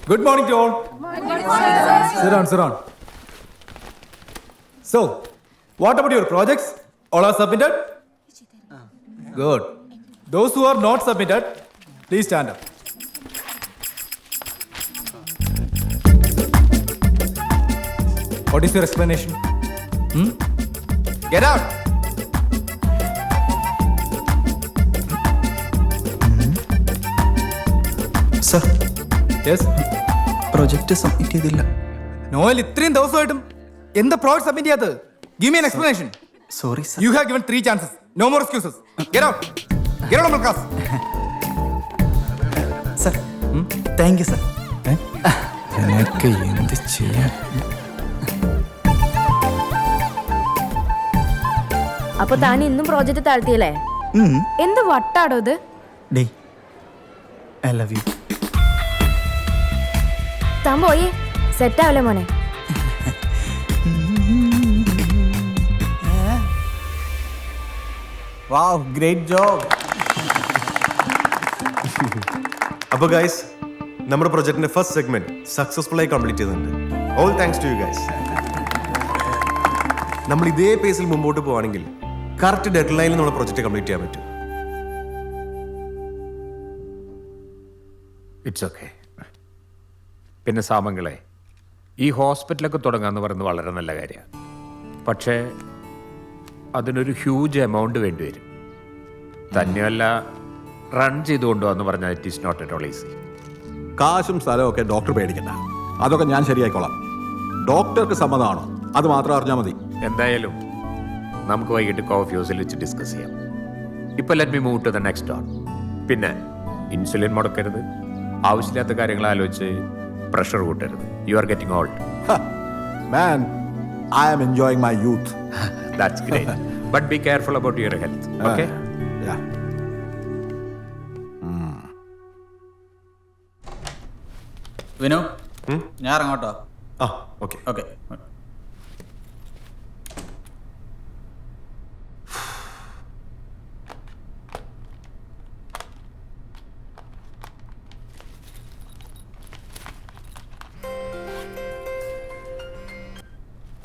Good morning to all. Sit down. So, what about your projects? All are submitted? Good. Those who are not submitted, please stand up. What is your explanation? Get out! Sir, Yes? Project submit ചെയ്തില്ല. Noel ഇത്രയും ദിവസമായിട്ടും എന്താ project submit ചെയ്യാത്തത്? Give me an explanation. Sorry sir. You have given 3 chances. No more excuses. Get out. Get out of my class. Sir, thank you sir. എനിക്ക് എന്ത് ചെയ്യാൻ? അപ്പൊ താൻ ഇന്നും പ്രോജക്റ്റ് താഴ്ത്തിയല്ലേ? എന്ത് വട്ടാടോ ഇത്? ഡേ, ഐ ലവ് യു. താൻ പോയി സെറ്റ് ആവല്ലേ മോനെ? Wow, great job. അപ്പോൾ ഗൈസ്, നമ്മുടെ പ്രൊജക്ടിന്റെ ഫസ്റ്റ് സെഗ്മെന്റ് സക്സസ്ഫുൾ ആയി കംപ്ലീറ്റ് ചെയ്തിട്ടുണ്ട്. All thanks to you guys. നമ്മൾ ഇതേ പേസിൽ മുമ്പോട്ട് പോവാണെങ്കിൽ കറക്റ്റ് ഡെഡ് ലൈനിൽ നമ്മുടെ പ്രൊജക്ട് കംപ്ലീറ്റ് ചെയ്യാൻ പറ്റും. It's okay. പിന്നെ സാമങ്ങളെ, ഈ ഹോസ്പിറ്റലൊക്കെ തുടങ്ങാമെന്ന് പറയുന്നത് വളരെ നല്ല കാര്യമാണ്. പക്ഷേ അതിനൊരു ഹ്യൂജ് എമൗണ്ട് വേണ്ടി വരും. തന്നെയല്ല, റൺ ചെയ്തുകൊണ്ടുവന്ന് പറഞ്ഞാൽ it is not at all easy. കാശും സ്ഥലവും ഒക്കെ ഡോക്ടർ പേടിക്കണ്ട, അതൊക്കെ ഞാൻ ശരിയായിക്കോളാം. ഡോക്ടർക്ക് സമ്മതമാണോ അത് മാത്രം അറിഞ്ഞാൽ മതി. എന്തായാലും നമുക്ക് വൈകിട്ട് കോഫി ഹൗസിൽ വെച്ച് ഡിസ്കസ് ചെയ്യാം. ഇപ്പോൾ let me move to the next on. പിന്നെ ഇൻസുലിൻ മുടക്കരുത്, ആവശ്യമില്ലാത്ത കാര്യങ്ങൾ ആലോചിച്ച് പ്രഷർ കൂട്ടരുത്. You are getting old. Man, I am enjoying my youth. That's great. But be careful about your health. Okay? Vinu, ഞാൻ ഇറങ്ങോട്ടോ? ആ ഓക്കെ. ഓക്കെ.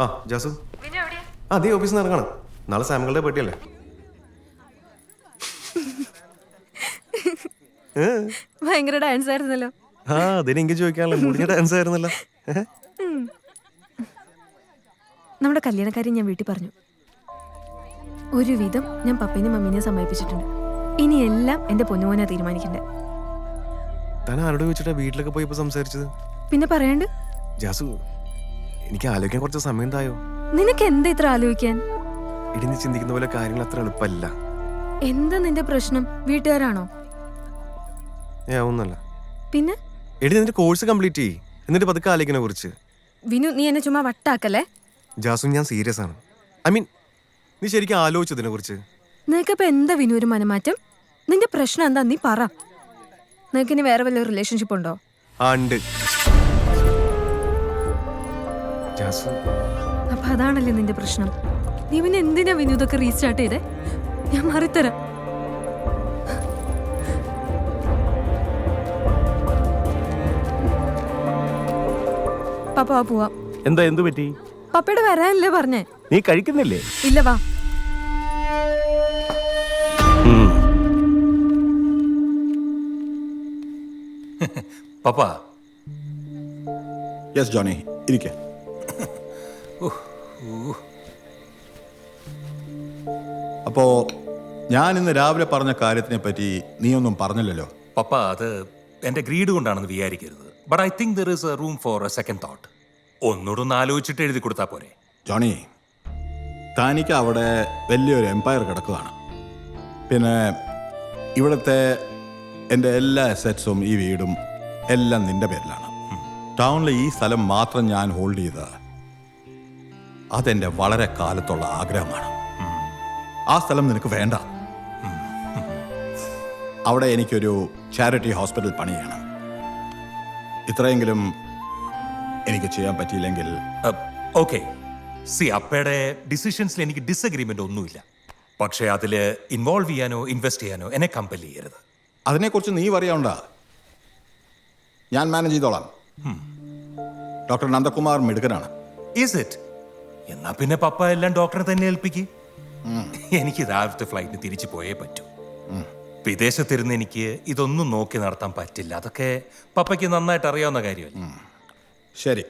ആ ജാസു, അതേ ഓഫീസിൽ നിന്ന് ഇറങ്ങണം. നാളെ സാമുകളുടെ പേട്ടിയല്ലേ? ഭയങ്കര ഡാൻസ് ആയിരുന്നല്ലോ. ആ അതിന് എനിക്ക് ചോദിക്കാനുള്ള മുടിഞ്ഞ ഡാൻസ് ആയിരുന്നല്ലോ. നമ്മുടെ കല്യാണക്കാരി ഞാൻ വീട്ടിൽ പറഞ്ഞു. ഒരുവിധം ഞാൻ പപ്പേനെയും മമ്മീനെയും സമ്മതിപ്പിച്ചിട്ടുണ്ട്. ഇനി എല്ലാം എന്റെ പൊന്നുമോനാ തീരുമാനിക്കണ്ടേ. താൻ ആരോട് ചോദിച്ചിട്ടാ വീട്ടിലൊക്കെ പോയി ഇപ്പൊ സംസാരിച്ചത്? പിന്നെ പറയാണ്ട്. ജാസു, എനിക്ക് ആലോചിക്കാൻ കുറച്ച് സമയം തായോ. നിനക്ക് എന്താ ഇത്ര ആലോചിക്കാൻ? ഇടിഞ്ഞ് ചിന്തിക്കുന്ന പോലെ കാര്യങ്ങൾ അത്ര എളുപ്പമല്ല. എന്താ നിന്റെ പ്രശ്നം? വീട്ടുകാരാണോ? ഒന്നല്ല. പിന്നെ എടി, നിന്റെ കോഴ്സ് കംപ്ലീറ്റ് ചെയ്യ്, എന്നിട്ട് പതുക്കെ ആലോചിക്കണെ കുറിച്ച്. വിനു, നീ എന്നെ ചുമ്മാ വട്ടാക്കല്ലേ? ജാസു, ഞാൻ സീരിയസ് ആണ്. ഐ മീൻ, നീ ശരിക്കും ആലോചിച്ചതിനെ കുറിച്ച്? നിനക്കിപ്പോ എന്താ വിനു ഒരു മനമാറ്റം? നിന്റെ പ്രശ്നം എന്താ? നീ പറ. നിനക്ക് ഇനി വേറെ വല്ല റിലേഷൻഷിപ്പ് ഉണ്ടോ? ഉണ്ട്. ജാസു, അപ്പൊ അതാണല്ലേ നിന്റെ പ്രശ്നം. നീ പിന്നെ എന്തിനാ വിനു ഇതൊക്കെ റീസ്റ്റാർട്ട് ചെയ്തേ? ഞാൻ മാറിത്തരാം. പപ്പ വാ പോവാം. എന്താ, എന്തു പറ്റി? പപ്പയുടെ വരാനല്ലേ പറഞ്ഞേ? നീ കഴിക്കുന്നില്ലേ? ഇല്ല, വാ. പപ്പ. യെസ് ജോണി, ഇരിക്ക. അപ്പോ ഞാൻ ഇന്ന് രാവിലെ പറഞ്ഞ കാര്യത്തിനെ പറ്റി നീ ഒന്നും പറഞ്ഞില്ലല്ലോ. പപ്പ, അത് എന്റെ ഗ്രീഡ് കൊണ്ടാണെന്ന് വിചാരിക്കരുത്. But I think there is A room for A second thought. ഒന്നുകൂടെ ആലോചിച്ചിട്ട് എഴുതി കൊടുത്താൽ പോരെ? ജോണി, തനിക്ക് അവിടെ വലിയൊരു എംപയർ കിടക്കുകയാണ്. പിന്നെ ഇവിടുത്തെ എൻ്റെ എല്ലാ അസറ്റ്സും ഈ വീടും എല്ലാം നിന്റെ പേരിലാണ്. ടൗണിലെ ഈ സ്ഥലം മാത്രം ഞാൻ ഹോൾഡ് ചെയ്തത്. അതെൻ്റെ വളരെ കാലത്തുള്ള ആഗ്രഹമാണ്. ആ സ്ഥലം നിനക്ക് വേണ്ട. അവിടെ എനിക്കൊരു ചാരിറ്റി ഹോസ്പിറ്റൽ പണിയണം. ഇത്രയെങ്കിലും എനിക്ക് ചെയ്യാൻ പറ്റിയില്ലെങ്കിൽ ഓക്കെ. സി, അപ്പയുടെ ഡിസിഷൻസിൽ എനിക്ക് ഡിസഗ്രിമെന്റ് ഒന്നുമില്ല. പക്ഷേ അതിൽ ഇൻവോൾവ് ചെയ്യാനോ ഇൻവെസ്റ്റ് ചെയ്യാനോ എന്നെ കമ്പൽ ചെയ്യരുത്. അതിനെക്കുറിച്ച് നീ പറയാണ്ട, ഞാൻ മാനേജ് ചെയ്തോളാം. ഡോക്ടർ നന്ദകുമാർ മിടുക്കനാണ്. Is it? എന്നാ പിന്നെ പപ്പ എല്ലാം ഡോക്ടറെ തന്നെ ഏൽപ്പിക്ക്. എനിക്ക് രാവിലത്തെ ഫ്ലൈറ്റിന് തിരിച്ചു പോയേ പറ്റൂ. വിദേശത്തിരുന്ന് എനിക്ക് ഇതൊന്നും നോക്കി നടത്താൻ പറ്റില്ല. അതൊക്കെ പപ്പയ്ക്ക് നന്നായിട്ട് അറിയാവുന്ന കാര്യമല്ല. ശരി,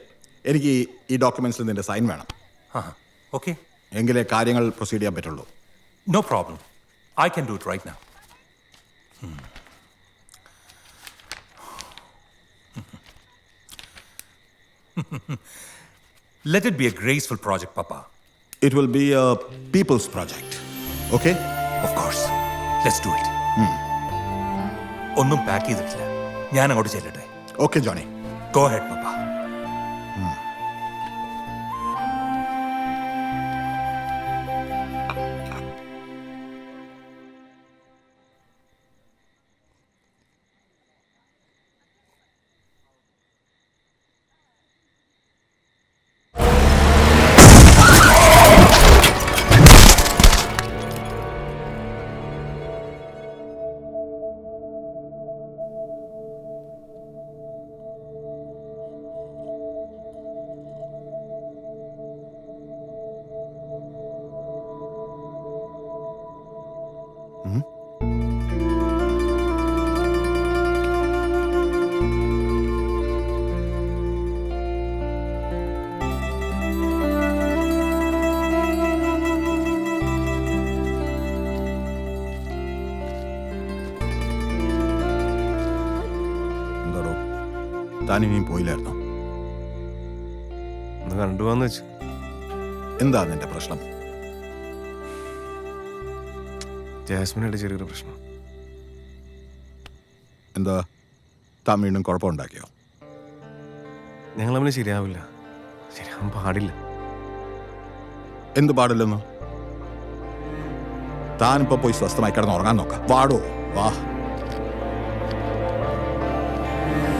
എനിക്ക് ഈ ഡോക്യുമെന്റ്സിൽ നിന്റെ സൈൻ വേണം. ഓക്കെ, എങ്കിലേ കാര്യങ്ങൾ പ്രൊസീഡ് ചെയ്യാൻ പറ്റുള്ളൂ. No problem. I can do it right now. Let it be a graceful project, Papa. It will be a people's project. Okay? Of course. Let's do it. ഒന്നും പാക്ക് ചെയ്തിട്ടില്ല. ഞാൻ അങ്ങോട്ട് ചെല്ലട്ടെ. Okay, Johnny. Go ahead, Papa. എന്താടോ, താനിനിയും പോയില്ലായിരുന്നോ? ഒന്ന് കണ്ടുപോകാന്ന് വെച്ചു. എന്താ നിന്റെ പ്രശ്നം? ജാസ്മിനായിട്ട് ചെറിയൊരു പ്രശ്നം. എന്താ, താൻ വീണ്ടും കുഴപ്പമുണ്ടാക്കിയോ? ഞങ്ങൾ തമ്മിൽ ശരിയാവില്ല. ശരിയാവാൻ പാടില്ല. എന്ത് പാടില്ലെന്നോ? താനിപ്പോ പോയി സ്വസ്ഥമായി കിടന്ന് ഉറങ്ങാൻ നോക്കാം. വാടോ, വാ.